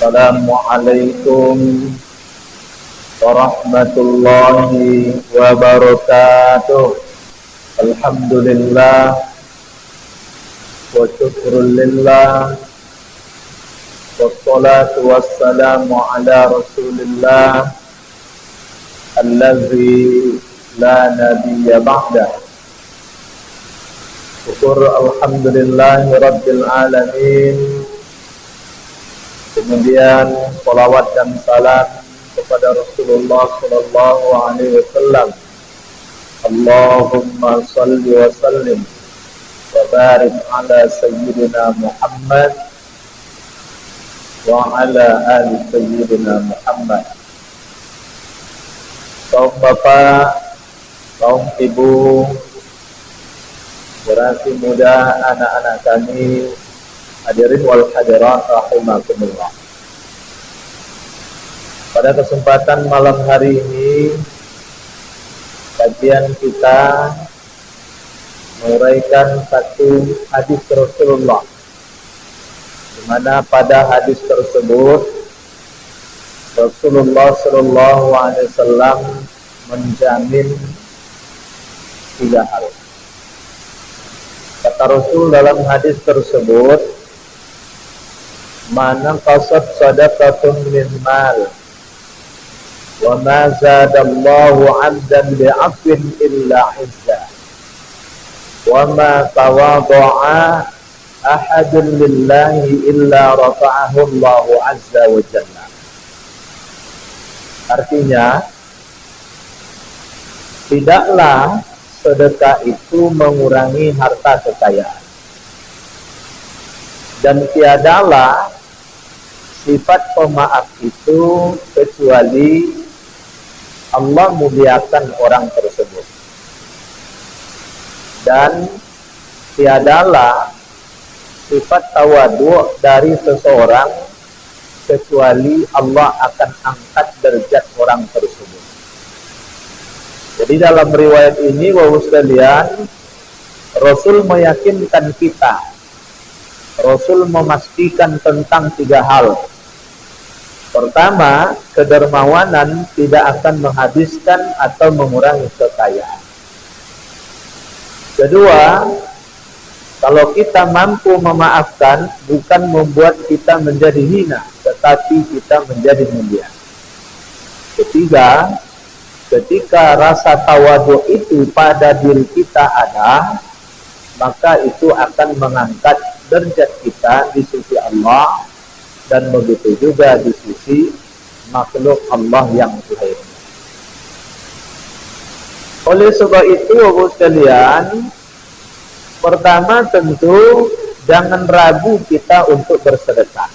Assalamualaikum warahmatullahi wabarakatuh. Alhamdulillah wa syukrulillah wassalatu wassalamu ala rasulillah allazi la nabiyya ba'dah. Syukur alhamdulillahi rabbil alamin. Kemudian salawat dan salam kepada Rasulullah sallallahu alaihi wasallam. Allahumma salli wa sallim wa barik ala sayyidina Muhammad wa ala ali sayyidina Muhammad. Kaum bapak, kaum ibu, generasi muda, anak-anak kami, hadirin wal hadirat rahimakumullah. Pada kesempatan malam hari ini, kajian kita menguraikan satu hadis Rasulullah, di mana pada hadis tersebut Rasulullah Shallallahu Alaihi Wasallam menjamin 3 hal. Kata Rasul dalam hadis tersebut, mana qasad sadaqatun min mal wa ma zadallahu 'abdan bi'afwin illa 'izza wa ma tawadha'a ahadun lillahi illa rafa'ahu Allahu 'azza wa jalla. Artinya, tidaklah sedekah itu mengurangi harta kekayaan, dan tiadalah sifat pemaaf itu kecuali Allah muliakan orang tersebut, dan tiadalah sifat tawadu dari seseorang kecuali Allah akan angkat derajat orang tersebut. Jadi dalam riwayat ini, wahai sekalian, Rasul meyakinkan kita, Rasul memastikan tentang 3 hal. Pertama, kedermawanan tidak akan menghabiskan atau mengurangi kekayaan. Kedua, kalau kita mampu memaafkan, bukan membuat kita menjadi hina, tetapi kita menjadi mulia. Ketiga, ketika rasa tawadu itu pada diri kita ada, maka itu akan mengangkat derajat kita di sisi Allah, dan begitu juga di sisi makhluk Allah yang lainnya. Oleh sebab itu, Bapak sekalian, pertama tentu jangan ragu kita untuk bersedekah,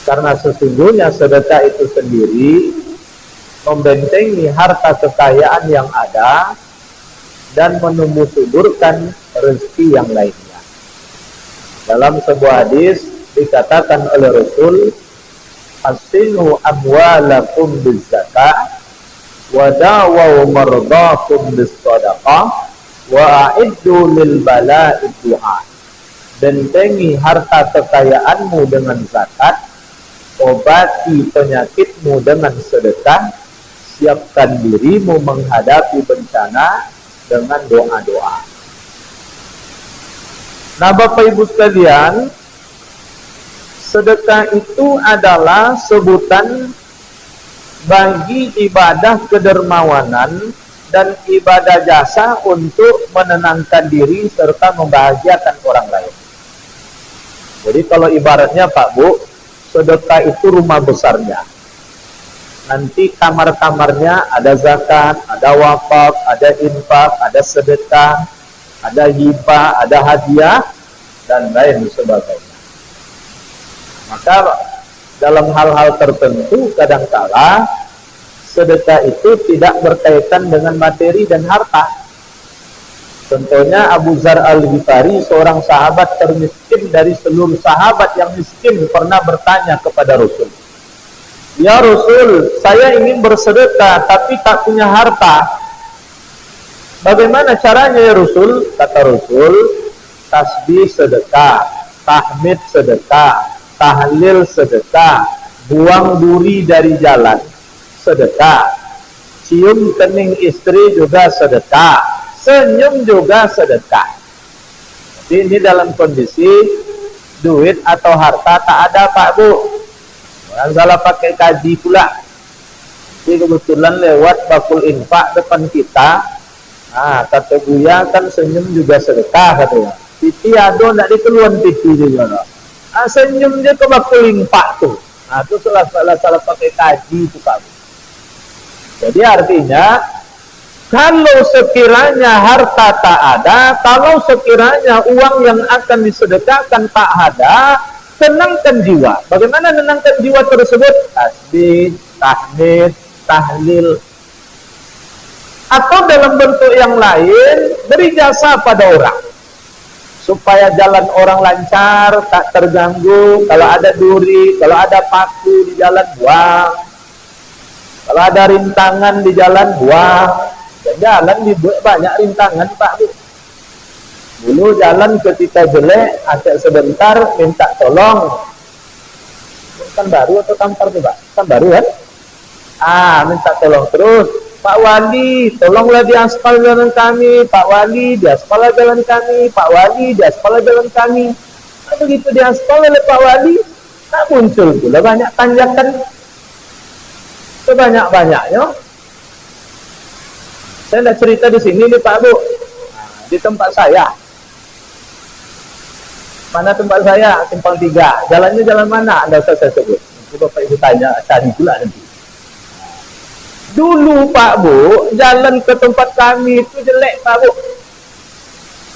karena sesungguhnya sedekah itu sendiri membentengi harta kekayaan yang ada dan menumbuh suburkan rezeki yang lainnya. Dalam sebuah hadis dikatakan oleh Rasul, "Asinu amwalakum bizzakah wa dawu mardakum bis-shadaqah wa a'iddu lil bala'i du'a." Bentengi harta kekayaanmu dengan zakat, obati penyakitmu dengan sedekah, siapkan dirimu menghadapi bencana dengan doa-doa. Nah, Bapak Ibu sekalian, sedekah itu adalah sebutan bagi ibadah kedermawanan dan ibadah jasa untuk menenangkan diri serta membahagiakan orang lain. Jadi kalau ibaratnya Pak Bu, sedekah itu rumah besarnya. Nanti kamar-kamarnya ada zakat, ada wakaf, ada infak, ada sedekah, ada hibah, ada hadiah, dan lain sebagainya. Maka dalam hal-hal tertentu kadangkala sedekah itu tidak berkaitan dengan materi dan harta. Contohnya Abu Dzar Al-Ghifari, seorang sahabat termiskin dari seluruh sahabat yang miskin, pernah bertanya kepada Rasul, "Ya Rasul, saya ingin bersedekah tapi tak punya harta. Bagaimana caranya ya Rasul?" Kata Rasul, "Tasbih sedekah, tahmid sedekah, tahlil sedekah, buang duri dari jalan sedekah, cium kening istri juga sedekah, senyum juga sedekah. Jadi ini dalam kondisi duit atau harta tak ada Pak Bu, orang salah pakai kaji pula. Jadi kebetulan lewat bakul infak depan kita, kata Buya kan senyum juga sedekah katanya. Titi ado nak dikeluan titi juga. Senyum dia ke bakul infak tuh. Itu salah pakai kaji itu Pak Bu. Jadi artinya kalau sekiranya harta tak ada, kalau sekiranya uang yang akan disedekahkan tak ada, tenangkan jiwa. Bagaimana menenangkan jiwa tersebut? Tasbih, tahmid, tahlil, atau dalam bentuk yang lain beri jasa pada orang supaya jalan orang lancar, tak terganggu. Kalau ada duri, kalau ada paku di jalan, buang. Kalau ada rintangan di jalan, buang. Dan jalan dibuat banyak rintangan Pak Bu. Dulu jalan ketika jelek, acak sebentar minta tolong. Kan baru atau tampar tuh Pak? Kan baru kan? Minta tolong terus. Pak Wali, tolonglah diaspal jalan kami. Pak Wali, diaspal jalan kami. Pak Wali, diaspal jalan kami. Begitu diaspal oleh Pak Wali, tak muncul pula banyak tanjakan sebanyak-banyaknya. Saya tidak cerita di sini nih Pak Bu, di tempat saya. Mana tempat saya? Simpang 3. Jalannya jalan mana? Anda usah saya sebut. Coba Bapak Ibu tanya, cari pula nanti. Dulu Pak Bu, jalan ke tempat kami itu jelek Pak Bu.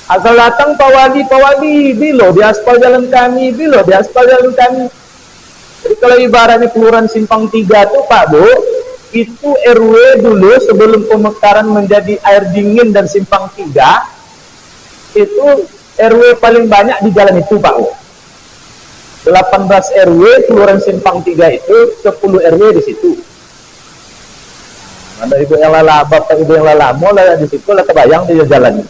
Asal datang Pak Wali, bilo diaspal jalan kami, bilo diaspal jalan kami. Jadi kalau ibaratnya kelurahan Simpang 3 tuh Pak Bu, itu RW dulu sebelum pemekaran menjadi air dingin dan Simpang 3, itu RW paling banyak di jalan itu Pak Bu. 18 RW kelurahan Simpang 3 itu, 10 RW di situ. Ada ibu yang lala, bapak ibu yang lala, mulai di situ lah kebayang di jalan.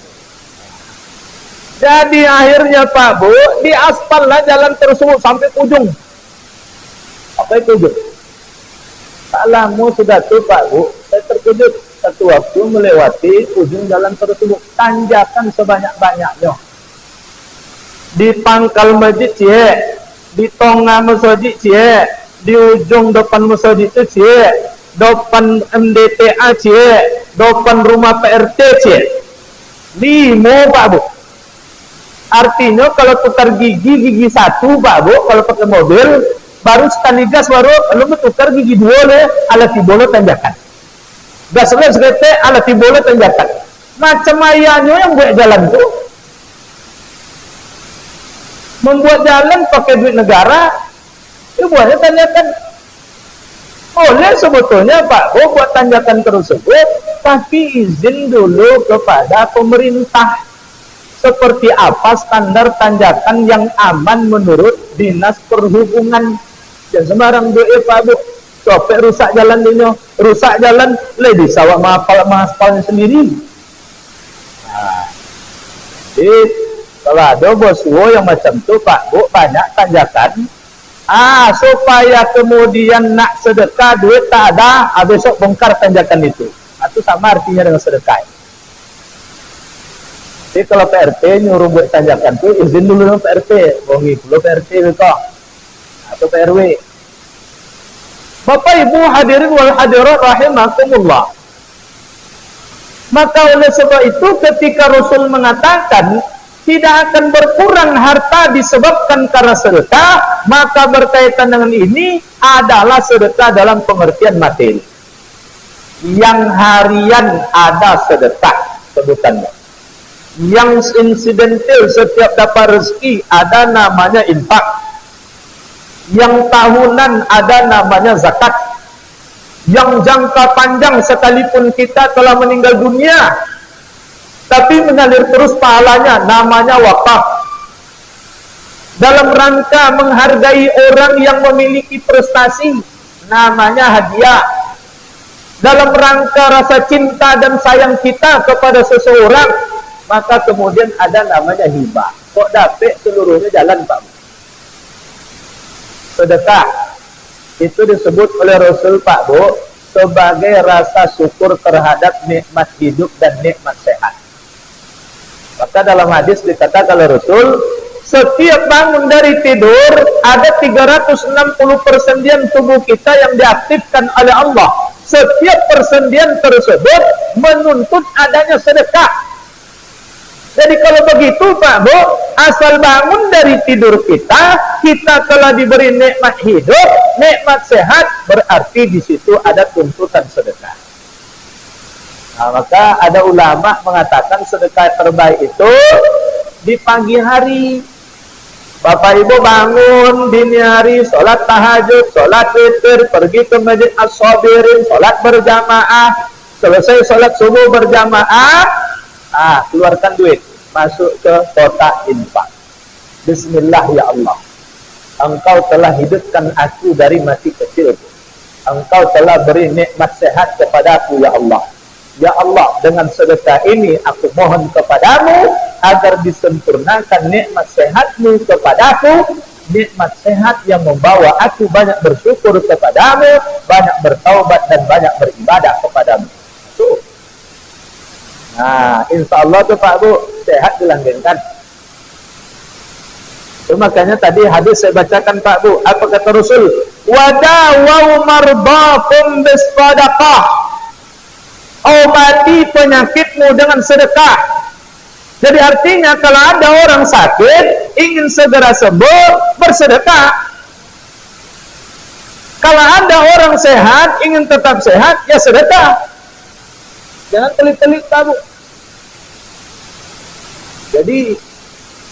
Jadi akhirnya Pak Bu, diaspal lah jalan tersebut sampai ujung. Apa itu ujung? Tak lama sudah tuh Pak Bu, saya terkejut satu waktu melewati ujung jalan tersebut, tanjakan sebanyak-banyaknya. Di pangkal masjid cie, di tengah masjid cie, di ujung depan masjid itu cie, depan MDTA cie, depan rumah PRT cie. 5 Pak Bu. Artinya kalau putar gigi 1 Pak Bu, kalau pakai mobil baru sekali gas baru lu tukar gigi 2 le ala tibolo tanjakan. Gas le sekete ala tibolo tanjakan. Macam ayahnya yang buat jalan tuh. Membuat jalan pakai duit negara, itu buatnya tanjakan. Boleh sebetulnya Pak Bu buat tanjakan tersebut, tapi izin dulu kepada pemerintah. Seperti apa standar tanjakan yang aman menurut Dinas Perhubungan. Jangan sembarang doa Pak Bu. Sampai rusak jalan ini, rusak jalan, lebih sawah mengaspalnya sendiri. Jadi kalau ada boswo yang macam itu Pak Bu, banyak tanjakan. Supaya kemudian nak sedekah duit tak ada, besok bongkar tanjakan itu. Itu sama artinya dengan sedekah. Jadi kalau PRT nyuruh buat tanjakan itu izin dulu dengan PRT, bongi dulu PRT itu atau PRW. Bapak Ibu hadirin wal hadirat rahimakumullah. Maka oleh sebab itu ketika Rasul mengatakan tidak akan berkurang harta disebabkan karena sedekah, maka berkaitan dengan ini adalah sedekah dalam pengertian materi. Yang harian ada sedekah sebutannya. Yang insidental setiap dapat rezeki ada namanya infak. Yang tahunan ada namanya zakat. Yang jangka panjang sekalipun kita telah meninggal dunia tapi mengalir terus pahalanya namanya wakaf. Dalam rangka menghargai orang yang memiliki prestasi namanya hadiah. Dalam rangka rasa cinta dan sayang kita kepada seseorang, maka kemudian ada namanya hibah. Kok dapet seluruhnya jalan Pak. sedekah itu disebut oleh Rasul Pak Bu sebagai rasa syukur terhadap nikmat hidup dan nikmat sehat. Maka dalam hadis dikatakan oleh Rasul, setiap bangun dari tidur ada 360 persendian tubuh kita yang diaktifkan oleh Allah. Setiap persendian tersebut menuntut adanya sedekah. Jadi kalau begitu Pak Bu, asal bangun dari tidur kita telah diberi nikmat hidup, nikmat sehat, berarti di situ ada tuntutan sedekah. Nah, maka ada ulama mengatakan sedekah terbaik itu di pagi hari. Bapak Ibu bangun dini hari, sholat tahajud, sholat witir, pergi ke masjid As-Sabirin, sholat berjamaah, selesai sholat subuh berjamaah, keluarkan duit, masuk ke kotak infak. Bismillah ya Allah, Engkau telah hidupkan aku dari mati kecil, Engkau telah beri nikmat sehat kepada aku ya Allah. Ya Allah, dengan sedekah ini aku mohon kepadamu agar disempurnakan nikmat sehatmu kepadaku, nikmat sehat yang membawa aku banyak bersyukur kepadamu, banyak bertaubat dan banyak beribadah kepadamu. Tuh. Nah, insya Allah tuh Pak Bu, sehat dilanggengkan. Itu makanya tadi hadis saya bacakan Pak Bu, apa kata Rasul? Wadawau marbakum bisadaqah. Obati penyakitmu dengan sedekah. Jadi artinya kalau ada orang sakit ingin segera sembuh, bersedekah. Kalau ada orang sehat ingin tetap sehat, ya sedekah. Jangan telit-telit Pak Bu. Jadi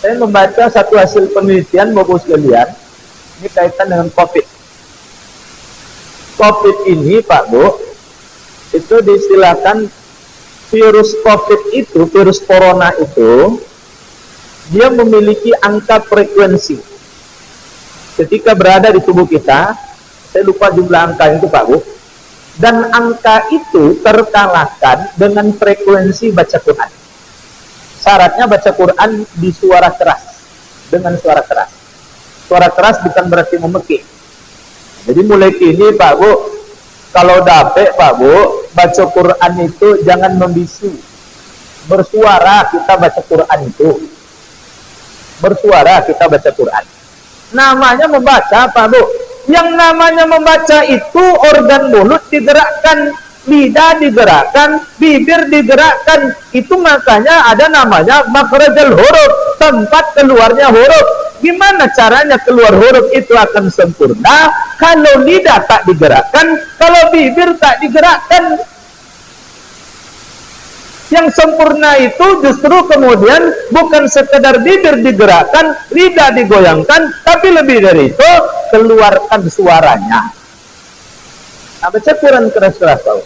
saya membaca satu hasil penelitian Bapak sekalian, ini kaitan dengan COVID. COVID ini Pak Bu, itu diistilahkan virus COVID itu, virus corona itu, dia memiliki angka frekuensi. Ketika berada di tubuh kita, saya lupa jumlah angka itu Pak Bu, dan angka itu terkalahkan dengan frekuensi baca Quran. Syaratnya baca Quran di suara keras, dengan suara keras. Suara keras bukan berarti memekik. Jadi mulai kini Pak Bu, kalau dapet Pak Bu, baca Quran itu jangan membisu. Bersuara kita baca Quran itu. Bersuara kita baca Quran. Namanya membaca Pak Bu. Yang namanya membaca itu organ mulut digerakkan, lidah digerakkan, bibir digerakkan. Itu makanya ada namanya makhrajul huruf, tempat keluarnya huruf. Gimana caranya keluar huruf itu akan sempurna kalau lidah tak digerakkan, kalau bibir tak digerakkan? Yang sempurna itu justru kemudian bukan sekedar bibir digerakkan, lidah digoyangkan, tapi lebih dari itu keluarkan suaranya. Nah, baca Quran keras-keras tahu.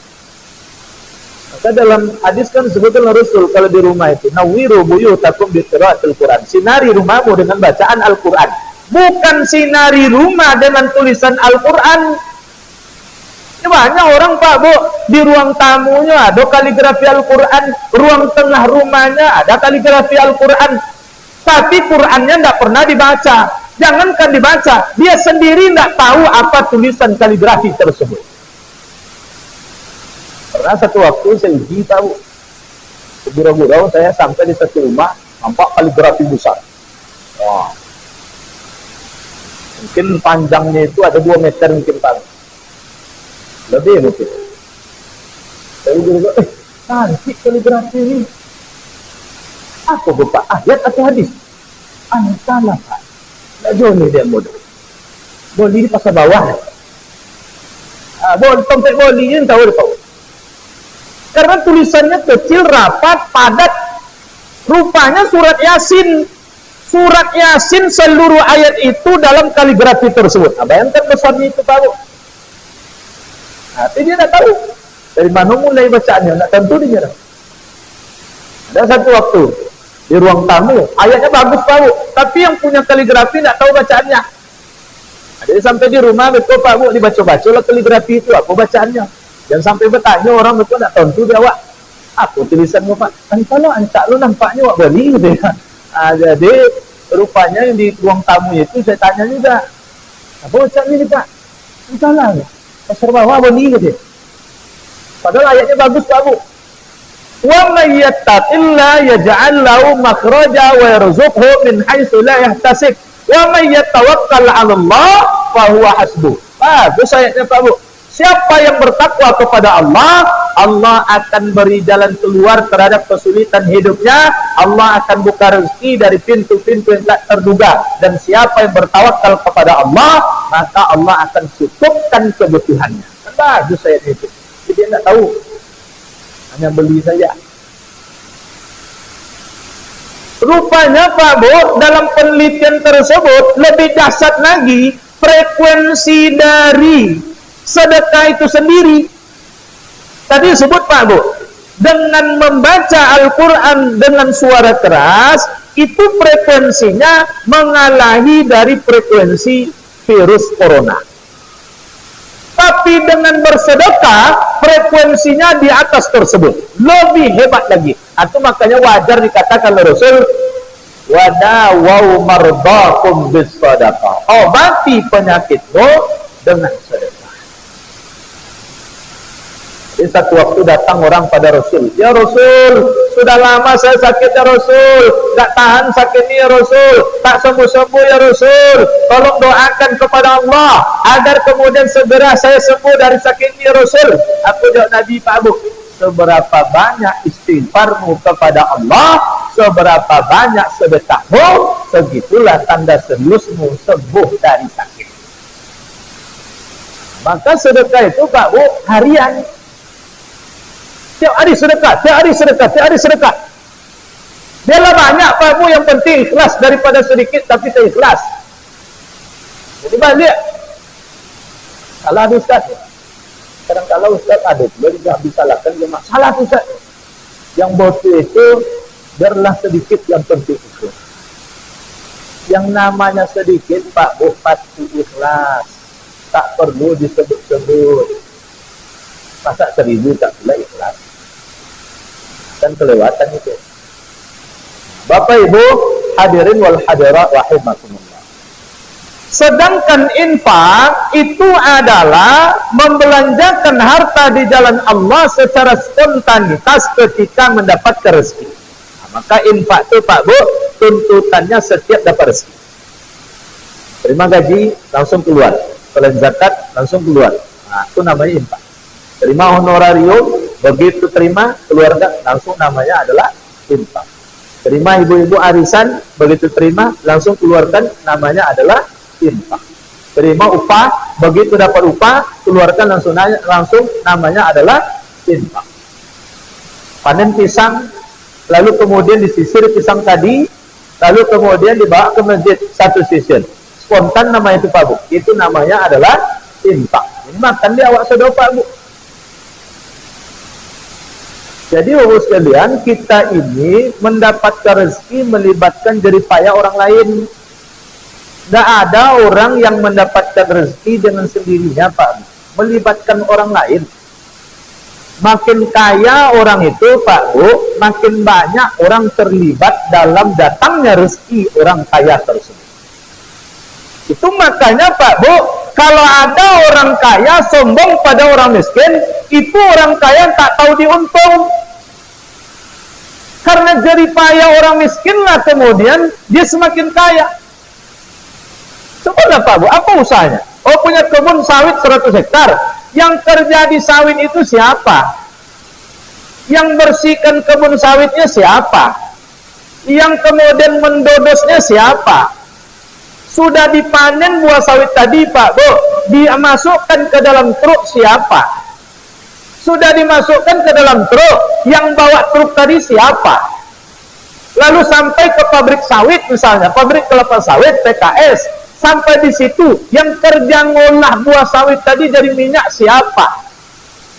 Maka dalam hadis kan sebutkan Rasul kalau di rumah itu, nawiru buyutakum bi qiraatil Quran. Sinari rumahmu dengan bacaan Al-Quran. Bukan sinari rumah dengan tulisan Al-Quran. Ini banyak orang Pak Bu, di ruang tamunya ada kaligrafi Al-Quran, ruang tengah rumahnya ada kaligrafi Al-Quran. Tapi Qurannya tidak pernah dibaca. Jangankan dibaca, dia sendiri tidak tahu apa tulisan kaligrafi tersebut. Pernah satu waktu saya uji tahu, gurau-gurau saya sampai di satu rumah, nampak kaligrafi besar. Wah. Mungkin panjangnya itu ada 2 meter mungkin Pak. Lebih mungkin. Saya gurau, cantik kaligrafi ini. Apa Bapak? Ayat atau hadis? Salah Pak. Tidak jauh nih dia bodoh. Boli di pasar bawah. Tempat boli ini tahu. Karena tulisannya kecil, rapat, padat. Rupanya surat Yasin. Surat Yasin seluruh ayat itu dalam kaligrafi tersebut. Nah, bayangkan besarnya itu Pak Bu. Tapi dia tidak tahu dari mana mulai bacaannya, tidak tentu dia. Ada satu waktu di ruang tamu, ayatnya bagus Pak Bu, tapi yang punya kaligrafi tidak tahu bacaannya. Jadi sampai di rumah betul Pak Bu, dibaca-baca lah kaligrafi itu, apa bacaannya. Dan sampai bertanya orang betul tidak tentu jawab. Apa tulisanmu Pak? Kan kalau ancak lu nampaknya wak beli gitu ya. Jadi rupanya yang di ruang tamu itu saya tanya juga. Apa ucap ini Pak? Salah. Pasar bawah beli gitu. Padahal ayatnya bagus Pak Bu. Wa may yattaqilla yaj'al lahu makhraja wa yarzuqhu min haitsu la yahtasib. Wa may yatawakkal 'ala Allah fa huwa hasbuh. Bagus ayatnya Pak Bu. Siapa yang bertakwa kepada Allah, Allah akan beri jalan keluar terhadap kesulitan hidupnya. Allah akan buka rezeki dari pintu-pintu yang tak terduga. Dan siapa yang bertawakal kepada Allah, maka Allah akan cukupkan kebutuhannya. Kan bagus ayat itu. Jadi dia tidak tahu, hanya beli saja. Rupanya Pak Bu, dalam penelitian tersebut lebih dahsyat lagi frekuensi dari sedekah itu sendiri. Tadi disebut Pak Bu, dengan membaca Al-Quran dengan suara keras, itu frekuensinya mengalahi dari frekuensi virus corona. Tapi dengan bersedekah, frekuensinya di atas tersebut. Lebih hebat lagi. Itu makanya wajar dikatakan oleh Rasul, wadawaw mardakum bis sadaqah. Obati penyakitmu dengan sedekah. Di satu waktu datang orang pada Rasul. Ya Rasul, sudah lama saya sakit ya Rasul. Tak tahan sakitnya ya Rasul. Tak sembuh-sembuh ya Rasul. Tolong doakan kepada Allah agar kemudian segera saya sembuh dari sakitnya ya Rasul. Aku jawab Nabi Pak Abu, seberapa banyak istighfarmu kepada Allah, seberapa banyak sedekahmu, segitulah tanda seriusmu sembuh dari sakit. Maka sedekah itu Pak Bu harian. Tiap hari sedekah, tiap hari sedekah, tiap hari sedekah. Biarlah banyak Pak Bu, yang penting ikhlas daripada sedikit tapi saya ikhlas. Jadi balik. Salah Ustaz. Kadang-kadang Ustaz ada juga tidak disalahkan jemaah. Salah Ustaz. Yang bodoh itu biarlah sedikit, yang penting itu. Yang namanya sedikit Pak Bu pasti ikhlas. Tak perlu disebut-sebut. Masa 1000 tak pula ikhlas. Dan kelewatan itu. Bapak Ibu hadirin wal hadirat rahimakumullah. Sedangkan infak itu adalah membelanjakan harta di jalan Allah secara spontanitas ketika mendapatkan rezeki. Nah, maka infak itu Pak Bu, tuntutannya setiap dapat rezeki. Terima gaji langsung keluar, kalau zakat langsung keluar. Nah, itu namanya infak. Terima honorarium, begitu terima keluarga langsung namanya adalah infak. Terima ibu-ibu arisan, begitu terima langsung keluarkan namanya adalah infak. Terima upah, begitu dapat upah keluarkan langsung namanya adalah infak. Panen pisang, lalu kemudian disisir pisang tadi, lalu kemudian dibawa ke masjid satu sisir. Spontan namanya itu Pak Bu. Itu namanya adalah infak. Ini makan dia awak sedekah Pak Bu. Jadi Bapak sekalian, kita ini mendapatkan rezeki melibatkan jerih payah orang lain. Tidak ada orang yang mendapatkan rezeki dengan sendirinya Pak, melibatkan orang lain. Makin kaya orang itu Pak Bu, makin banyak orang terlibat dalam datangnya rezeki orang kaya tersebut. Itu makanya Pak Bu, kalau ada orang kaya sombong pada orang miskin, itu orang kaya tak tahu diuntung. Karena jerih payah orang miskinlah kemudian dia semakin kaya. Cobalah Pak Bu, apa usahanya? Oh, punya kebun sawit 100 hektar. Yang kerja di sawit itu siapa? Yang bersihkan kebun sawitnya siapa? Yang kemudian mendodosnya siapa? Sudah dipanen buah sawit tadi Pak Bu, dimasukkan ke dalam truk siapa? Sudah dimasukkan ke dalam truk, yang bawa truk tadi siapa? Lalu sampai ke pabrik sawit misalnya, pabrik kelapa sawit PKS, sampai di situ yang kerja ngolah buah sawit tadi jadi minyak siapa?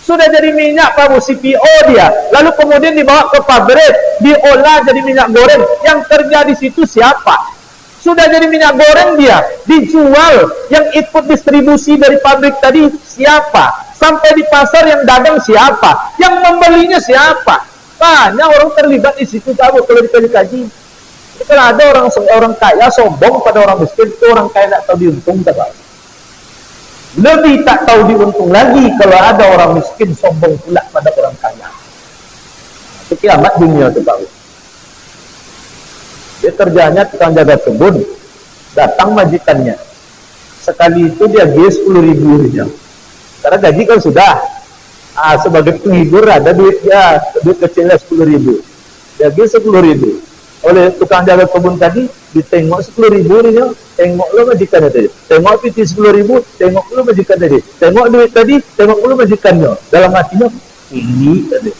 Sudah jadi minyak Pak Bu, CPO dia, lalu kemudian dibawa ke pabrik, diolah jadi minyak goreng, yang kerja di situ siapa? Sudah jadi minyak goreng dia, dijual, yang ikut distribusi dari pabrik tadi siapa? Sampai di pasar yang dagang siapa? Yang membelinya siapa? Banyak orang terlibat di situ Pak Bu, kalau dikaji. Kalau ada orang kaya sombong pada orang miskin, itu orang kaya tidak tahu diuntung Pak. Lebih tak tahu diuntung lagi kalau ada orang miskin sombong pula pada orang kaya. Itu kiamat dunia itu Pak. Dia kerjanya tukang jaga kebun, datang majikannya. Sekali itu dia gaji 10.000 dia. Karena gaji kan sudah. Sebagai penghibur ada duitnya, duit kecilnya 10.000. Dia gaji 10.000. Oleh tukang jaga kebun tadi ditengok 10.000 dia, tengok lo majikan tadi. Tengok piti 10.000, tengok lo majikan tadi. Tengok duit tadi, tengok lo majikannya. Dalam hatinya ini tadi.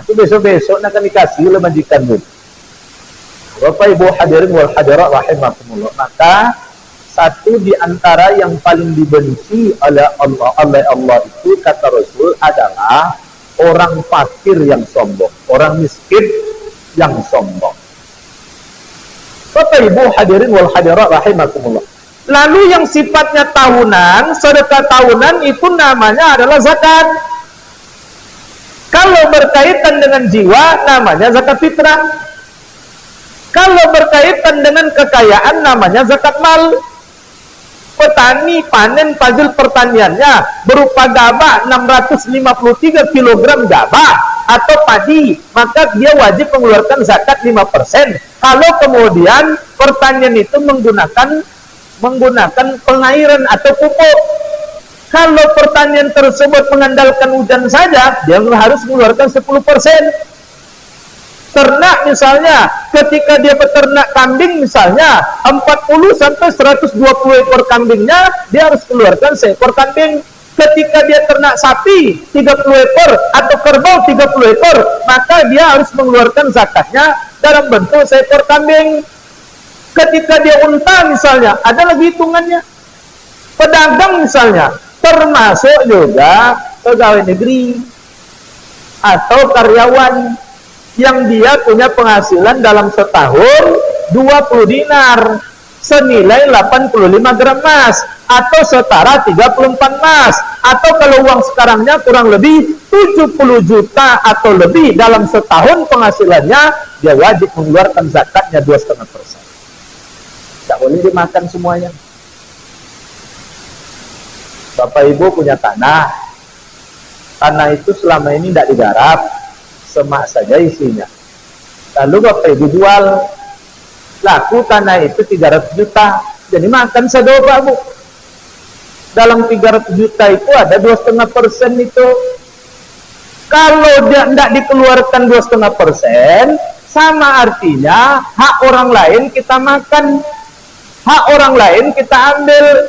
Itu besok-besok nak dikasih oleh majikan pun. Bapak Ibu hadirin wal hadirat rahimakumullah. Maka satu di antara yang paling dibenci oleh Allah itu kata Rasul adalah orang fakir yang sombong, orang miskin yang sombong. Bapak Ibu hadirin wal hadirat rahimakumullah. Lalu yang sifatnya tahunan, sedekah tahunan itu namanya adalah zakat. Kalau berkaitan dengan jiwa namanya zakat fitrah. Kalau berkaitan dengan kekayaan namanya zakat mal. Petani panen hasil pertaniannya berupa gabah 653 kg gabah atau padi, maka dia wajib mengeluarkan zakat 5%. Kalau kemudian pertanian itu menggunakan pengairan atau pupuk, kalau pertanian tersebut mengandalkan hujan saja, dia harus mengeluarkan 10%. Ternak misalnya, ketika dia beternak kambing misalnya 40 sampai 120 ekor kambingnya, dia harus keluarkan seekor kambing. Ketika dia ternak sapi 30 ekor atau kerbau 30 ekor, maka dia harus mengeluarkan zakatnya dalam bentuk seekor kambing. Ketika dia unta misalnya, ada lagi hitungannya. Pedagang misalnya, termasuk juga pegawai negeri atau karyawan yang dia punya penghasilan dalam setahun 20 dinar senilai 85 gram emas atau setara 34 emas, atau kalau uang sekarangnya kurang lebih 70 juta atau lebih dalam setahun penghasilannya, dia wajib mengeluarkan zakatnya 2,5%. Tidak boleh dimakan semuanya. Bapak Ibu punya tanah itu selama ini tidak digarap, semak saja isinya. Lalu Bapak Ibu jual, laku tanah itu 300 juta, jadi makan sedo Pak Bu. Dalam 300 juta itu ada 2,5% itu. Kalau dia tidak dikeluarkan 2,5%, sama artinya hak orang lain kita makan, hak orang lain kita ambil.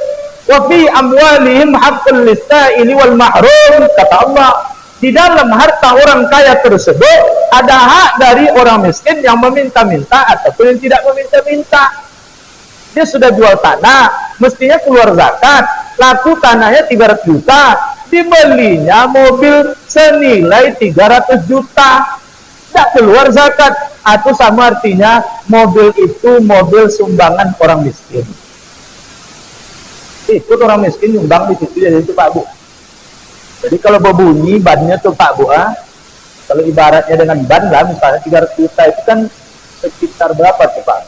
Wa fi amwalihim haqqul lis-sa'ili wal mahrum, kata Allah. Di dalam harta orang kaya tersebut ada hak dari orang miskin yang meminta-minta ataupun yang tidak meminta-minta. Dia sudah jual tanah, mestinya keluar zakat. Laku tanahnya 300 juta, dibelinya mobil senilai 300 juta, tidak keluar zakat. Atau sama artinya mobil itu mobil sumbangan orang miskin. Ikut orang miskin nyumbang di situ, jadi itu Pak Bu. Jadi kalau berbunyi bannya tuh Pak Bu, kalau ibaratnya dengan ban lah, misalnya 300 juta itu kan sekitar berapa tuh Pak?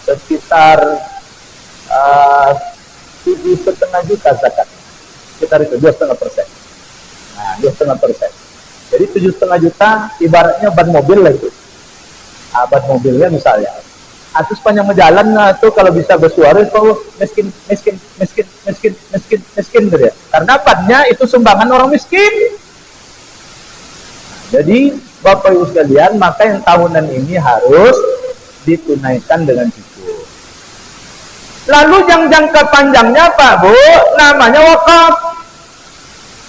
Sekitar 7,5 juta zakat. Sekitar itu 2,5%. Nah, 2,5%. Jadi 7,5 juta ibaratnya ban mobil lah itu. Ban mobilnya misalnya. Atau sepanjang jalan tuh kalau bisa bersuara itu miskin gitu ya. Karena bannya itu sumbangan orang miskin. Jadi Bapak Ibu sekalian, maka yang tahunan ini harus ditunaikan dengan cukup. Lalu yang jangka panjangnya Pak Bu, namanya wakaf.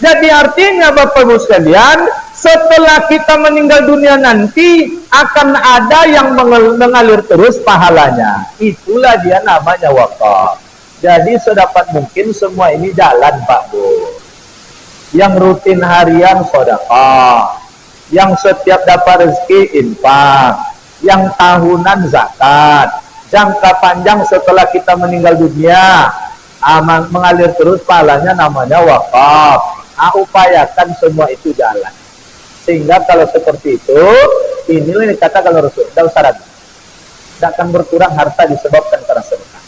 Jadi artinya Bapak Ibu sekalian, setelah kita meninggal dunia nanti akan ada yang mengalir terus pahalanya. Itulah dia namanya wakaf. Jadi sedapat mungkin semua ini jalan Pak Bu. Yang rutin harian sedekah, yang setiap dapat rezeki infak, yang tahunan zakat, jangka panjang setelah kita meninggal dunia mengalir terus pahalanya namanya wakaf. Upayakan semua itu jalan. Sehingga kalau seperti itu, inilah yang dikatakan oleh Rasul, tidak usah ragu, tidak akan berkurang harta disebabkan karena sedekah.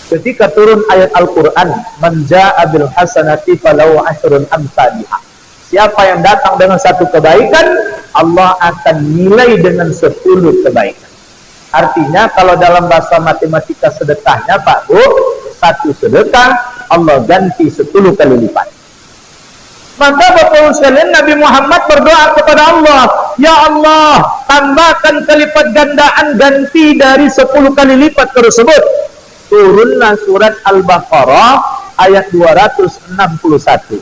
Ketika turun ayat Al-Quran, man jaa bil hasanati falahu asrun amsalihha. Siapa yang datang dengan satu kebaikan, Allah akan nilai dengan 10 kebaikan. Artinya kalau dalam bahasa matematika sedekahnya Pak Bu, satu sedekah Allah ganti 10 kali lipat. Maka Bapak sekalian, Nabi Muhammad berdoa kepada Allah, ya Allah, tambahkan kelipat gandaan ganti dari 10 kali lipat tersebut. Turunlah surat Al-Baqarah ayat 261.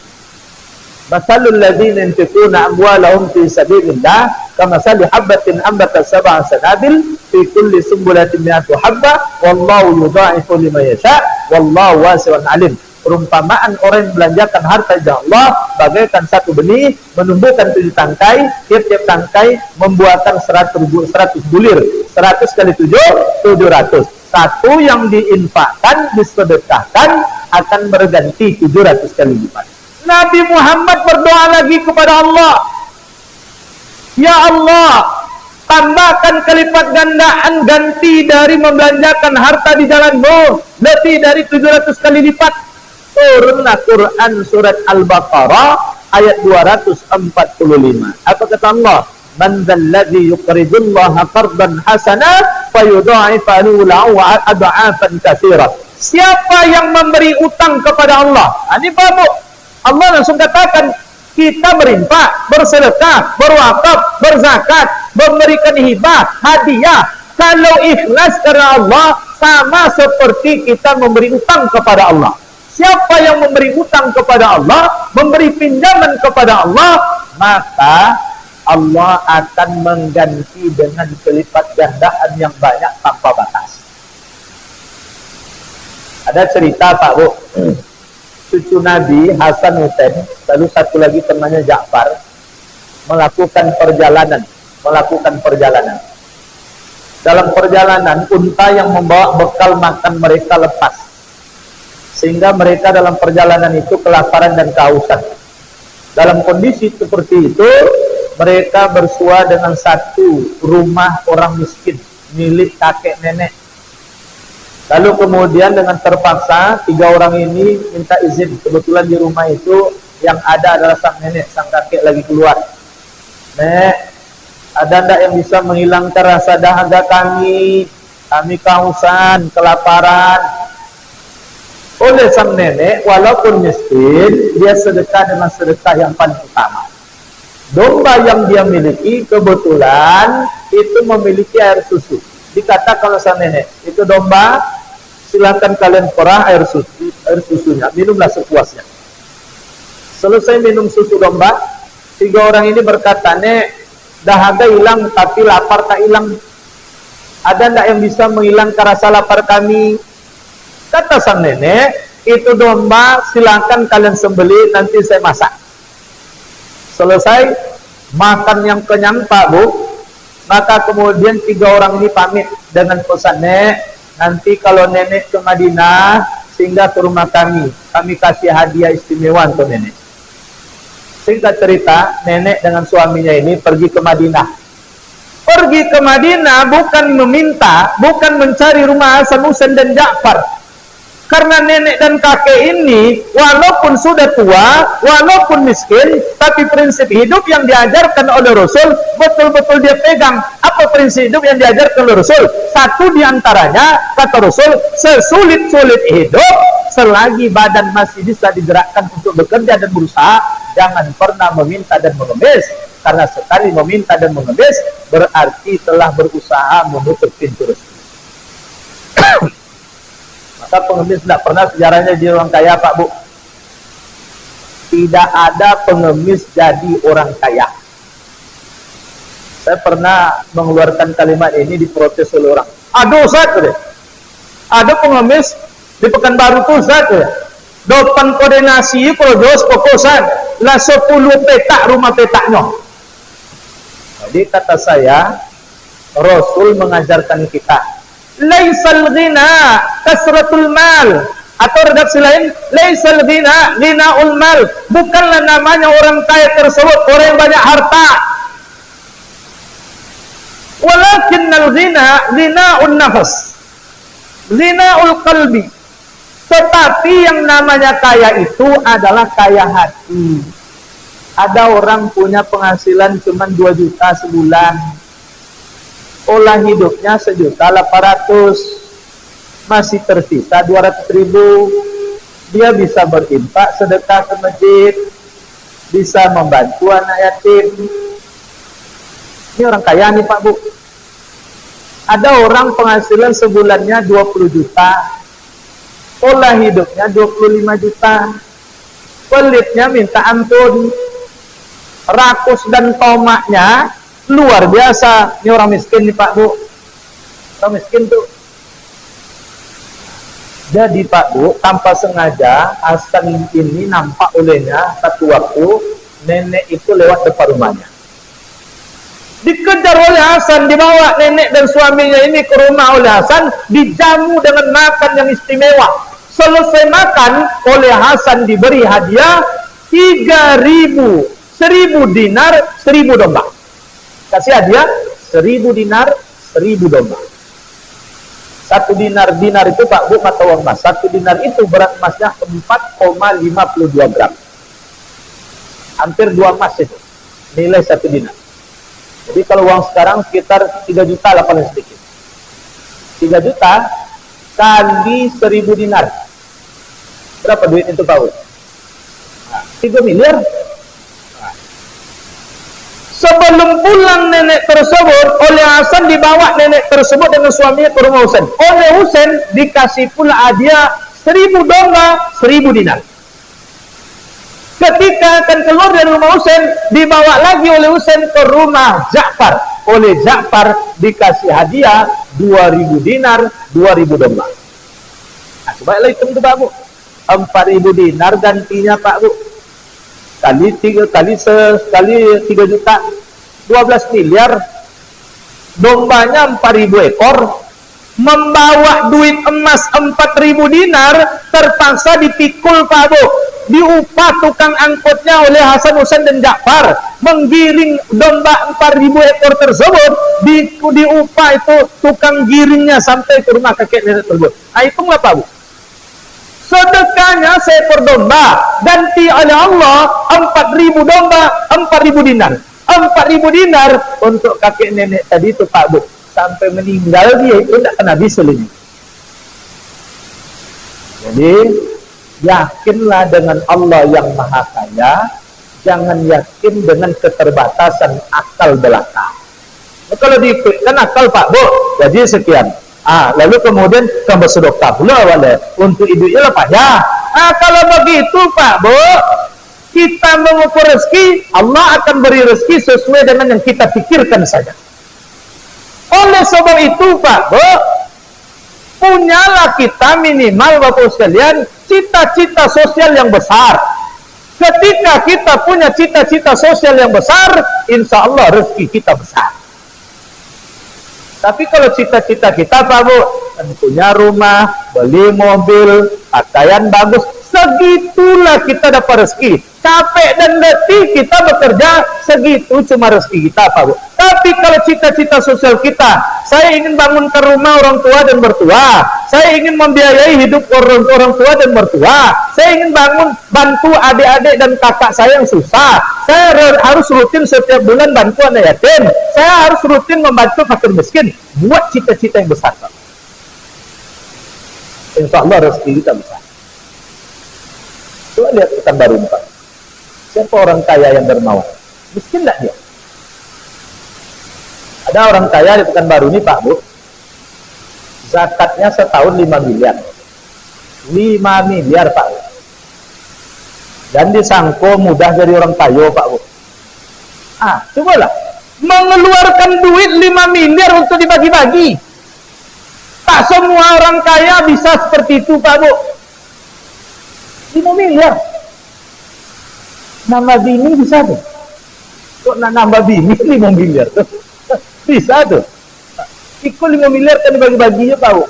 Masalul ladzina yunfiquna amwalahum fi sabilillah kamathali habatin ambatat sab'a sanabil fi kulli sumbulatin mi'atu habba wallahu yudha'ifu liman yasha wallahu wasi'un 'alim. Perumpamaan orang yang belanjakan harta di Allah bagaikan satu benih menumbuhkan 7 tangkai, tiap-tiap tangkai membuahkan 100 bulir. 100 kali 7 700. Satu yang diinfakkan, disedekahkan akan berganti 700 kali lipat. Nabi Muhammad berdoa lagi kepada Allah, ya Allah, tambahkan kelipat gandaan ganti dari membelanjakan harta di jalan-Mu lebih dari 700 kali lipat. Turunlah Quran surat Al-Baqarah ayat 245. Apa kata Allah? Man dzalladzi yuqridullaha qardan hasana fayudha'ifahu lahu ad'afan katsira. Siapa yang memberi utang kepada Allah? Ini Pak Bu, Allah langsung katakan, kita berinfak, bersedekah, berwakaf, berzakat, memberikan hibah, hadiah. Kalau ikhlas karena Allah, sama seperti kita memberi utang kepada Allah. Siapa yang memberi utang kepada Allah, memberi pinjaman kepada Allah, maka Allah akan mengganti dengan kelipat gandaan yang banyak tanpa batas. Ada cerita Pak Bu, cucu Nabi Hasan Hussein, lalu satu lagi temannya Ja'far, melakukan perjalanan. Dalam perjalanan, unta yang membawa bekal makan mereka lepas, sehingga mereka dalam perjalanan itu kelaparan dan kehausan. Dalam kondisi seperti itu, mereka bersua dengan satu rumah orang miskin milik kakek nenek. Lalu kemudian dengan terpaksa 3 orang ini minta izin. Kebetulan di rumah itu yang ada adalah sang nenek, sang kakek lagi keluar. Nek, ada enggak yang bisa menghilangkan rasa dahaga kami? Kami kehausan, kelaparan. Oleh sang nenek, walaupun miskin, dia sedekah dengan sedekah yang paling utama. Domba yang dia miliki kebetulan itu memiliki air susu. Dikatakan oleh sang nenek, itu domba, silakan kalian perah air susunya, minumlah sepuasnya. Selesai minum susu domba, 3 orang ini berkata, Nek, dahaga hilang tapi lapar tak hilang. Ada enggak yang bisa menghilangkan rasa lapar kami? Kata sang nenek, itu domba silakan kalian sembelih, nanti saya masak. Selesai makan yang kenyang Pak Bu, maka kemudian 3 orang ini pamit dengan pesan, Nek, nanti kalau nenek ke Madinah singgah ke rumah kami kasih hadiah istimewa untuk nenek. Singkat cerita, nenek dengan suaminya ini pergi ke Madinah. Pergi ke Madinah bukan meminta, bukan mencari rumah Hasan Hussein dan Ja'far. Karena nenek dan kakek ini walaupun sudah tua, walaupun miskin, tapi prinsip hidup yang diajarkan oleh Rasul betul-betul dia pegang. Apa prinsip hidup yang diajarkan oleh Rasul? Satu diantaranya, kata Rasul, sesulit-sulit hidup, selagi badan masih bisa digerakkan untuk bekerja dan berusaha, jangan pernah meminta dan mengemis. Karena sekali meminta dan mengemis, berarti telah berusaha menutup pintu rezeki. Maka pengemis tidak pernah sejarahnya jadi orang kaya Pak Bu. Tidak ada pengemis jadi orang kaya. Saya pernah mengeluarkan kalimat ini diprotes oleh orang. Aduh Ustaz, ada pengemis di Pekanbaru tuh Ustaz, depan koordinasi projos pokosan lah 10 petak rumah petaknya. Jadi kata saya, Rasul mengajarkan kita, laisal ghina kasratul mal, atau redaksi lain, laisal ghina ghinaul mal, bukanlah namanya orang kaya tersebut orang yang banyak harta, walakinnal ghina ghinaun nafas, ghinaul qalbi, Tetapi yang namanya kaya itu adalah kaya hati. Ada orang punya penghasilan cuma 2 juta sebulan, olah hidupnya 1.800.000, masih tersisa 200.000. Dia bisa berinfak, sedekah ke masjid, bisa membantu anak yatim. Ini orang kaya nih Pak Bu. Ada orang penghasilan sebulannya 20 juta, pola hidupnya 25 juta, pelitnya minta ampun, rakus dan tomaknya luar biasa. Ini orang miskin nih Pak Bu, orang miskin tuh. Jadi Pak Bu, tanpa sengaja Hasan ini nampak olehnya satu waktu nenek itu lewat depan rumahnya. Dikejar oleh Hasan, dibawa nenek dan suaminya ini ke rumah oleh Hasan, dijamu dengan makan yang istimewa. Selesai makan, oleh Hasan diberi hadiah 3.000, 1.000 dinar, 1.000 domba. Kasih hadiah 1.000 dinar, 1.000 domba. 1 dinar itu Pak Bu mata uang emas. 1 dinar itu berat emasnya 4,52 gram. Hampir 2 emas itu nilai 1 dinar. Jadi kalau uang sekarang sekitar 3 juta lah paling sedikit. 3 juta kali 1.000 dinar. Berapa duit itu Pak Bu? 3 miliar. Sebelum pulang nenek tersebut, oleh Hasan dibawa nenek tersebut dengan suaminya ke rumah Husain. Oleh Husain dikasih pula hadiah 1.000 domba, 1.000 dinar. Ketika akan keluar dari rumah Husain, dibawa lagi oleh Husain ke rumah Ja'far. Oleh Ja'far dikasih hadiah 2.000 dinar, 2.000 domba. Nah, coba hitung itu Pak Bu. 4.000 dinar gantinya Pak Bu. Kali 3 juta, 12 miliar. Dombanya 4.000 ekor. Membawa duit emas 4.000 dinar, terpaksa dipikul Pak Bu. Diupah tukang angkutnya oleh Hasan, Husain dan Ja'far, menggiring domba 4.000 ekor tersebut. Diupah itu tukang giringnya sampai ke rumah kakek nenek tersebut. Nah, hitunglah Pak Bu. Sedekahnya seekor domba ganti oleh Allah 4.000 domba, 4.000 dinar. 4.000 dinar untuk kakek nenek tadi itu Pak Bu. Sampai meninggal dia itu tidak kena habis seluruhnya. Jadi yakinlah dengan Allah yang Maha Kaya, jangan yakin dengan keterbatasan akal belaka. Nah, kalau diikutkan akal Pak Bu, gaji sekian. Lalu kemudian tambah sedekah pula wala untuk ibunya lah payah. Kalau begitu Pak Bu, kita mengukur rezeki, Allah akan beri rezeki sesuai dengan yang kita pikirkan saja. Oleh sebab itu Pak Bu, punyalah kita minimal Bapak sekalian cita-cita sosial yang besar. Ketika kita punya cita-cita sosial yang besar, insya Allah rezeki kita besar. Tapi kalau cita-cita kita Pak Bu, punya rumah, beli mobil, pakaian bagus, segitulah kita dapat rezeki. Capek dan letih kita bekerja, segitu cuma rezeki kita Pak Bu. Tapi kalau cita-cita sosial kita, saya ingin bangunkan rumah orang tua dan mertua, saya ingin membiayai hidup orang tua dan mertua, saya ingin bantu adik-adik dan kakak saya yang susah, saya harus rutin setiap bulan bantu anak yatim, saya harus rutin membantu fakir miskin. Buat cita-cita yang besar Pak. Insya Allah rezeki kita besar. Coba lihat Pekan Baru Pak. Siapa orang kaya yang dermawan? Miskin tidak dia? Ada orang kaya di Pekanbaru ini Pak Bu, zakatnya setahun 5 miliar. 5 miliar Pak Bu. Dan disangko mudah dari orang kaya Pak Bu. Cobalah mengeluarkan duit 5 miliar untuk dibagi-bagi. Tak semua orang kaya bisa seperti itu Pak Bu. 5 miliar. Nambah bini bisa tuh. Kok nambah bini 5 miliar tuh? Bisa tuh. Ikut 5 miliar kan dibagi-baginya Pak Bu.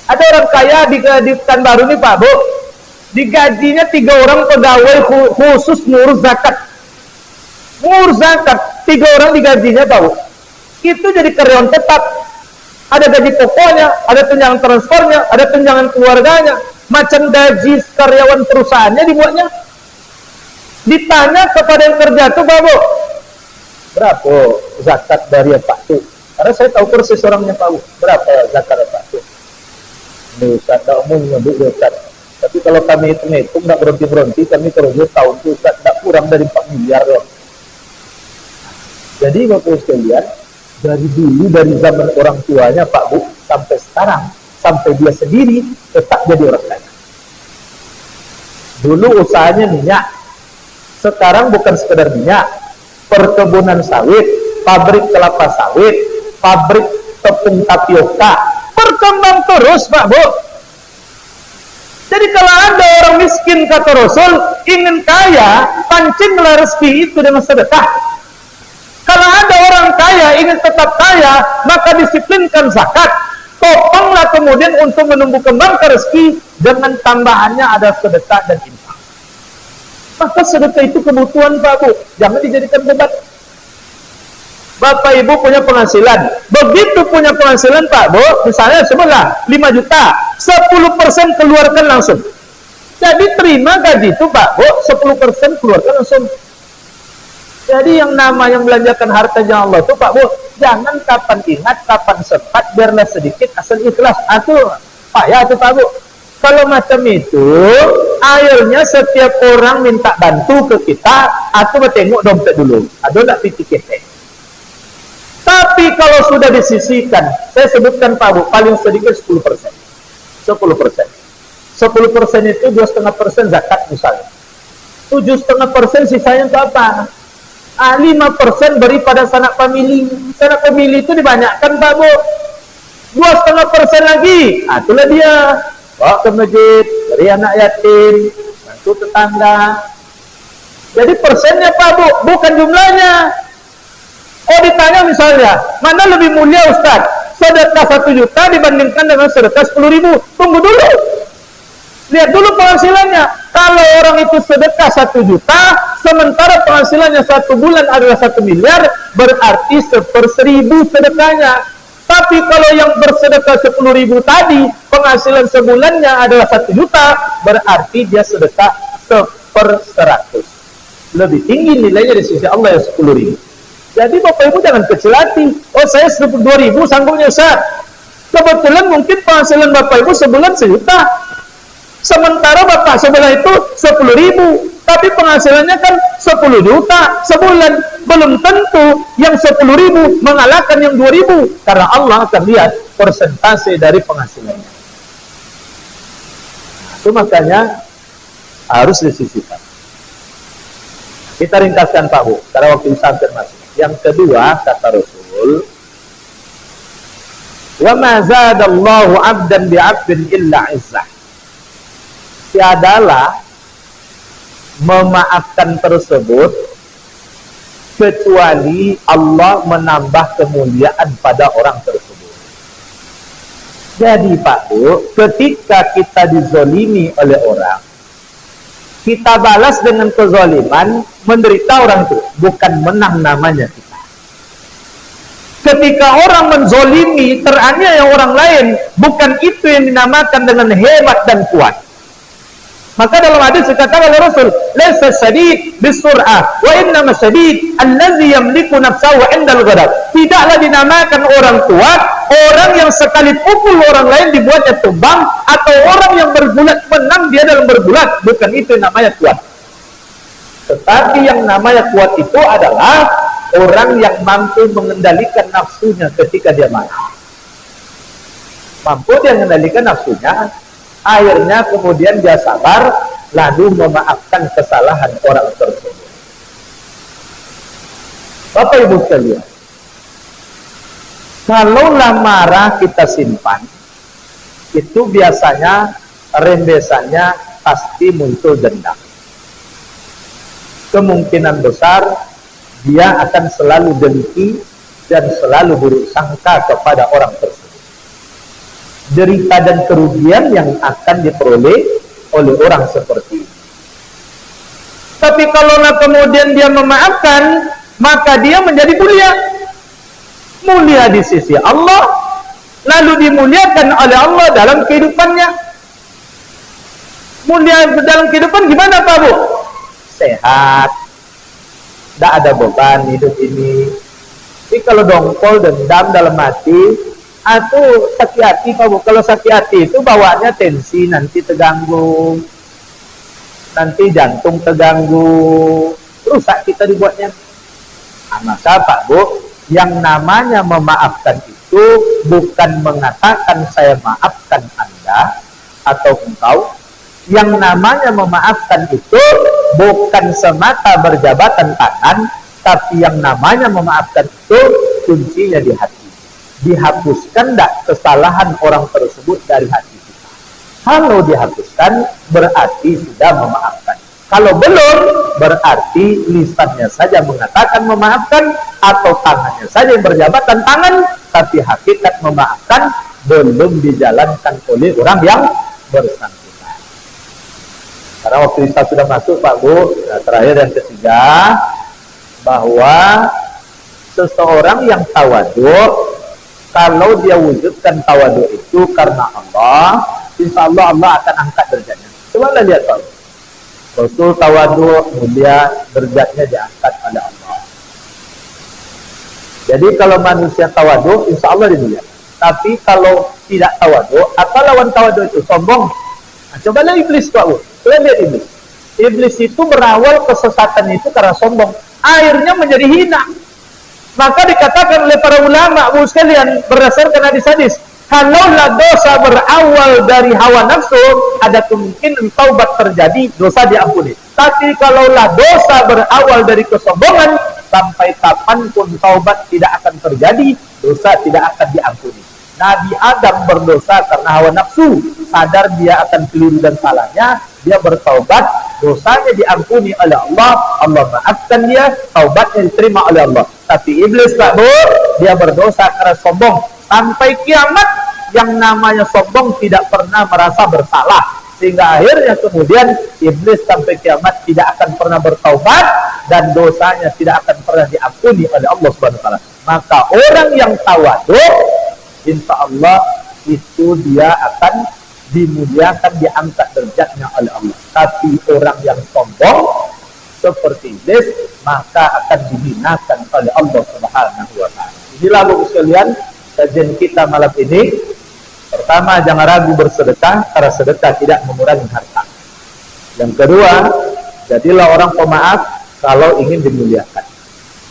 Ada orang kaya di Pekanbaru ini Pak Bu, digajinya 3 orang pegawai khusus ngurus zakat. Ngurus zakat 3 orang digajinya Pak Bu. Itu jadi karyawan tetap. Ada gaji pokoknya, ada tunjangan transfernya, ada tunjangan keluarganya. macam gaji karyawan perusahaannya dibuatnya. Ditanya kepada yang kerja tuh, Pak Bu, berapa zakat dari Pak Tu? Karena saya tahu persis orangnya Pak Bu, berapa zakat Pak Tu? Ini Ustaz, tak umumnya Bu Ustaz. Tapi kalau kami hitung-hitung nggak berhenti-berhenti, kami kerja tahun itu Ustaz, tak kurang dari 4 miliar loh. Jadi Bapak sekalian, dari dulu, dari zaman orang tuanya Pak Bu, sampai sekarang, sampai dia sendiri, tetap jadi orang kaya. Dulu usahanya minyak, sekarang bukan sekedar minyak, perkebunan sawit, pabrik kelapa sawit, pabrik tepung tapioka, berkembang terus Pak Bu. Jadi kalau ada orang miskin, kata Rasul, ingin kaya, pancinglah rezeki itu dengan sedekah. Kalau ada orang kaya ingin tetap kaya, maka disiplinkan zakat. Topanglah kemudian untuk menumbuh kembangkan rezeki, dengan tambahannya ada sedekah dan infak. Maka sedekah itu kebutuhan Pak Bu, jangan dijadikan beban. Bapak Ibu punya penghasilan, begitu punya penghasilan Pak Bu, misalnya sebelah 5 juta, 10% keluarkan langsung. Jadi terima gaji itu Pak Bu, 10% keluarkan langsung. Jadi yang nama yang belanjakan hartanya Allah itu Pak Bu, jangan kapan ingat, kapan sempat, biarlah sedikit asal ikhlas. Itu payah itu Pak Bu. Kalau macam itu, akhirnya setiap orang minta bantu ke kita, atau tengok dompet dulu, ada tak titik. Tapi kalau sudah disisihkan, saya sebutkan Pak Bu, paling sedikit 10%. 10%. 10% itu 2,5% zakat misalnya. 7,5% sisanya untuk apa? 5% beri pada sanak famili. Sanak famili itu dibanyakkan Pak Bu. 2,5% lagi, itulah dia. Bawa ke masjid, beri anak yatim, bantu tetangga. Jadi persennya Pak Bu, bukan jumlahnya. Oh ditanya misalnya, mana lebih mulia Ustaz? Sedekah 1 juta dibandingkan dengan sedekah 10.000. Tunggu dulu. Lihat dulu penghasilannya. Kalau orang itu sedekah 1 juta, sementara penghasilannya 1 bulan adalah 1 miliar, berarti 1/1000 sedekahnya. Tapi kalau yang bersedekah 10.000 tadi, penghasilan sebulannya adalah 1 juta, berarti dia sedekah 1/100. Lebih tinggi nilainya di sisi Allah yang 10.000. Jadi Bapak Ibu jangan kecil hati. Oh saya 2.000 sanggupnya Ustaz. Kebetulan mungkin penghasilan Bapak Ibu sebulan 1 juta. Sementara Bapak sebelah itu 10.000. Tapi penghasilannya kan 10 juta sebulan. Belum tentu yang 10.000 mengalahkan yang 2.000. Karena Allah akan lihat persentase dari penghasilannya. Itu makanya harus disisihkan. Kita ringkaskan Pak Bu, karena waktu sampai masuk. Yang kedua, kata Rasul, wa ma zadallahu 'abdan bi'abdin illa 'izzah. Tiadalah memaafkan tersebut kecuali Allah menambah kemuliaan pada orang tersebut. Jadi Pak Bu, ketika kita dizolimi oleh orang, kita balas dengan kezaliman, menderita orang itu, bukan menang namanya kita. Ketika orang menzolimi, teraniaya orang lain, bukan itu yang dinamakan dengan hebat dan kuat. Maka dalam hadis dikatakan oleh Rasul, "Laisa syadid bisur'ah, wa innama syadid allazi yamliku nafsahu 'indal ghadab." Tidaklah dinamakan orang kuat orang yang sekali pukul orang lain dibuatnya tumbang, atau orang yang bergulat menang dia dalam bergulat. Bukan itu yang namanya kuat. Tetapi yang namanya kuat itu adalah orang yang mampu mengendalikan nafsunya ketika dia marah. Mampu dia mengendalikan nafsunya, akhirnya kemudian dia sabar, lalu memaafkan kesalahan orang tersebut. Bapak Ibu sekalian, kalaulah marah kita simpan, itu biasanya rembesannya pasti muncul dendam. Kemungkinan besar dia akan selalu dengki dan selalu buruk sangka kepada orang tersebut. Derita dan kerugian yang akan diperoleh oleh orang seperti ini. Tapi kalaulah kemudian dia memaafkan, maka dia menjadi mulia. Mulia di sisi Allah, lalu dimuliakan oleh Allah dalam kehidupannya. Mulia dalam kehidupan gimana Pak Bu? Sehat, tidak ada beban hidup ini. Tapi kalau dongkol, dendam dalam hati, itu sakit hati Pak Bu. Kalau sakit hati itu bawaannya tensi, nanti terganggu, nanti jantung terganggu, rusak kita dibuatnya. Maka Pak Bu, yang namanya memaafkan itu bukan mengatakan saya maafkan Anda atau engkau. Yang namanya memaafkan itu bukan semata berjabatan tangan, tapi yang namanya memaafkan itu kuncinya di hati. Dihapuskan tidak kesalahan orang tersebut dari hati kita. Kalau dihapuskan berarti sudah memaafkan. Kalau belum berarti lisannya saja mengatakan memaafkan atau tangannya saja yang berjabatan tangan, tapi hakikat memaafkan belum dijalankan oleh orang yang bersangkutan. Karena waktu kita sudah masuk Pak Bu, nah, terakhir dan ketiga, bahwa seseorang yang tawadu, kalau dia wujudkan tawadu itu karena Allah, insya Allah Allah akan angkat derajatnya. Coba lihat Pak Bu, Rasul tawadu, mulia, derajatnya diangkat oleh Allah. Jadi kalau manusia tawadu, insya Allah dimuliakan. Tapi kalau tidak tawadu, apa lawan tawadu itu? Sombong. Nah, cobalah iblis Pak Bu. Kalian lihat iblis. Iblis itu berawal kesesatan itu karena sombong. Akhirnya menjadi hina. Maka dikatakan oleh para ulama, Bu sekalian, berdasarkan hadis-hadis, kalaulah dosa berawal dari hawa nafsu, ada kemungkinan taubat terjadi, dosa diampuni. Tapi kalaulah dosa berawal dari kesombongan, sampai kapanpun taubat tidak akan terjadi, dosa tidak akan diampuni. Nabi Adam berdosa karena hawa nafsu, sadar dia akan keliru dan salahnya, dia bertaubat, dosanya diampuni oleh Allah, Allah maafkan dia, taubatnya diterima oleh Allah. Tapi iblis Pak Bu, dia berdosa karena sombong, sampai kiamat yang namanya sombong tidak pernah merasa bersalah, sehingga akhirnya kemudian iblis sampai kiamat tidak akan pernah bertaubat dan dosanya tidak akan pernah diampuni oleh Allah Subhanahu wa taala. Maka orang yang tawadu, insya Allah itu dia akan dimuliakan, diangkat derajatnya oleh Allah. Tapi orang yang sombong seperti iblis, maka akan dihinakan oleh Allah Subhanahu wa taala. Inilah Bu sekalian kajian kita malam ini. Pertama, jangan ragu bersedekah, karena sedekah tidak mengurangi harta. Yang kedua, jadilah orang pemaaf kalau ingin dimuliakan.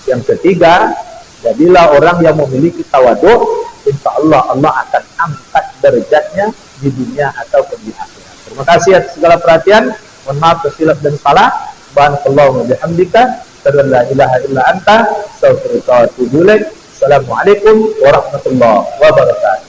Yang ketiga, jadilah orang yang memiliki tawadu, insya Allah Allah akan angkat derajatnya di dunia ataupun di akhirat. Terima kasih atas segala perhatian. Mohon maaf tersilap dan salah. Subhanallah wa bihamdika, asyhadu an la ilaha illa anta, astaghfiruka wa atubu ilaik. Assalamualaikum warahmatullahi wabarakatuh.